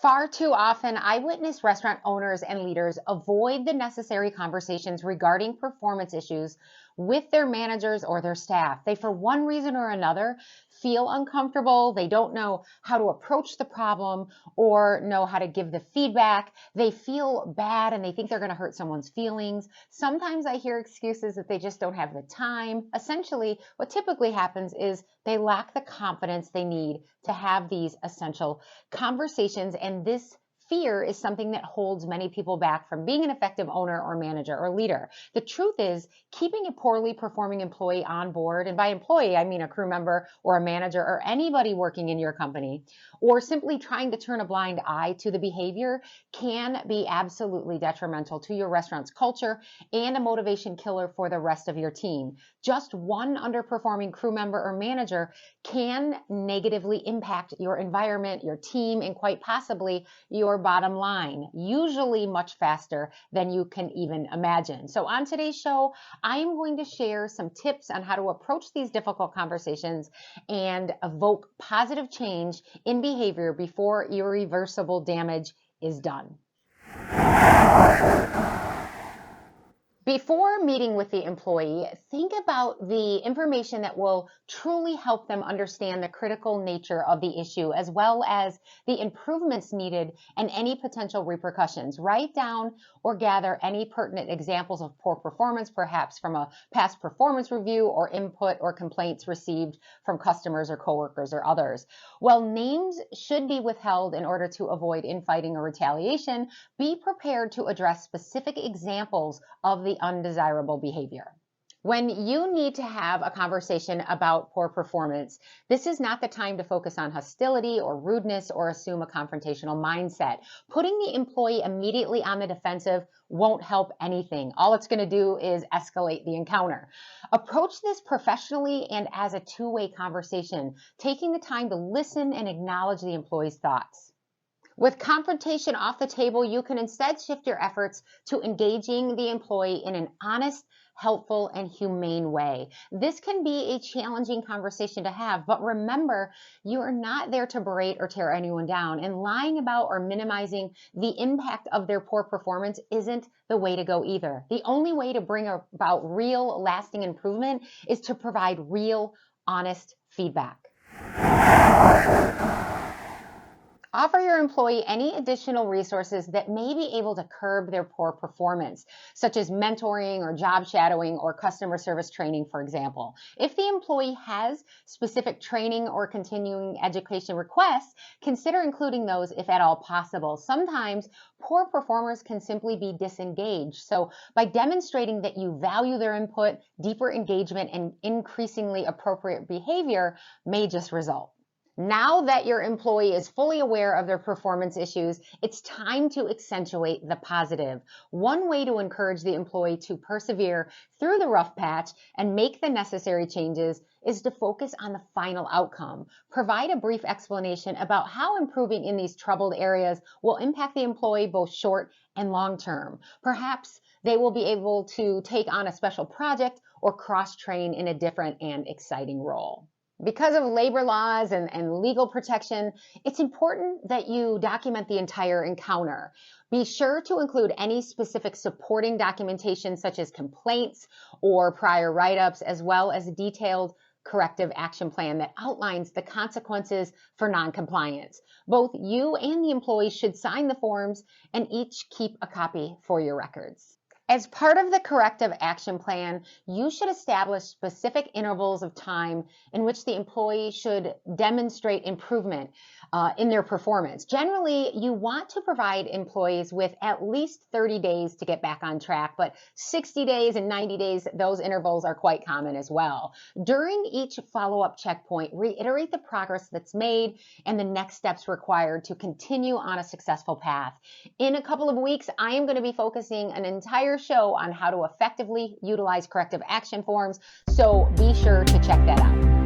Far too often, I witness restaurant owners and leaders avoid the necessary conversations regarding performance issues with their managers or their staff. They, for one reason or another, feel uncomfortable. They don't know how to approach the problem or know how to give the feedback. They feel bad and they think they're going to hurt someone's feelings. Sometimes I hear excuses that they just don't have the time. Essentially, what typically happens is they lack the confidence they need to have these essential conversations, and this fear is something that holds many people back from being an effective owner or manager or leader. The truth is, keeping a poorly performing employee on board, and by employee, I mean a crew member or a manager or anybody working in your company, or simply trying to turn a blind eye to the behavior, can be absolutely detrimental to your restaurant's culture and a motivation killer for the rest of your team. Just one underperforming crew member or manager can negatively impact your environment, your team, and quite possibly your bottom line, usually much faster than you can even imagine. So on today's show, I am going to share some tips on how to approach these difficult conversations and evoke positive change in behavior before irreversible damage is done. Before meeting with the employee, think about the information that will truly help them understand the critical nature of the issue, as well as the improvements needed and any potential repercussions. Write down or gather any pertinent examples of poor performance, perhaps from a past performance review or input or complaints received from customers or coworkers or others. While names should be withheld in order to avoid infighting or retaliation, be prepared to address specific examples of the undesirable behavior. When you need to have a conversation about poor performance, this is not the time to focus on hostility or rudeness or assume a confrontational mindset. Putting the employee immediately on the defensive won't help anything. All it's going to do is escalate the encounter. Approach this professionally and as a two-way conversation, taking the time to listen and acknowledge the employee's thoughts. With confrontation off the table, you can instead shift your efforts to engaging the employee in an honest, helpful, and humane way. This can be a challenging conversation to have, but remember, you are not there to berate or tear anyone down, and lying about or minimizing the impact of their poor performance isn't the way to go either. The only way to bring about real, lasting improvement is to provide real, honest feedback. Offer your employee any additional resources that may be able to curb their poor performance, such as mentoring or job shadowing or customer service training, for example. If the employee has specific training or continuing education requests, consider including those if at all possible. Sometimes poor performers can simply be disengaged. So by demonstrating that you value their input, deeper engagement and increasingly appropriate behavior may just result. Now that your employee is fully aware of their performance issues, it's time to accentuate the positive. One way to encourage the employee to persevere through the rough patch and make the necessary changes is to focus on the final outcome. Provide a brief explanation about how improving in these troubled areas will impact the employee both short and long term. Perhaps they will be able to take on a special project or cross-train in a different and exciting role. Because of labor laws and legal protection, it's important that you document the entire encounter. Be sure to include any specific supporting documentation such as complaints or prior write-ups, as well as a detailed corrective action plan that outlines the consequences for noncompliance. Both you and the employee should sign the forms and each keep a copy for your records. As part of the corrective action plan, you should establish specific intervals of time in which the employee should demonstrate improvement in their performance. Generally, you want to provide employees with at least 30 days to get back on track, but 60 days and 90 days, those intervals are quite common as well. During each follow-up checkpoint, reiterate the progress that's made and the next steps required to continue on a successful path. In a couple of weeks, I am going to be focusing an entire show on how to effectively utilize corrective action forms, so be sure to check that out.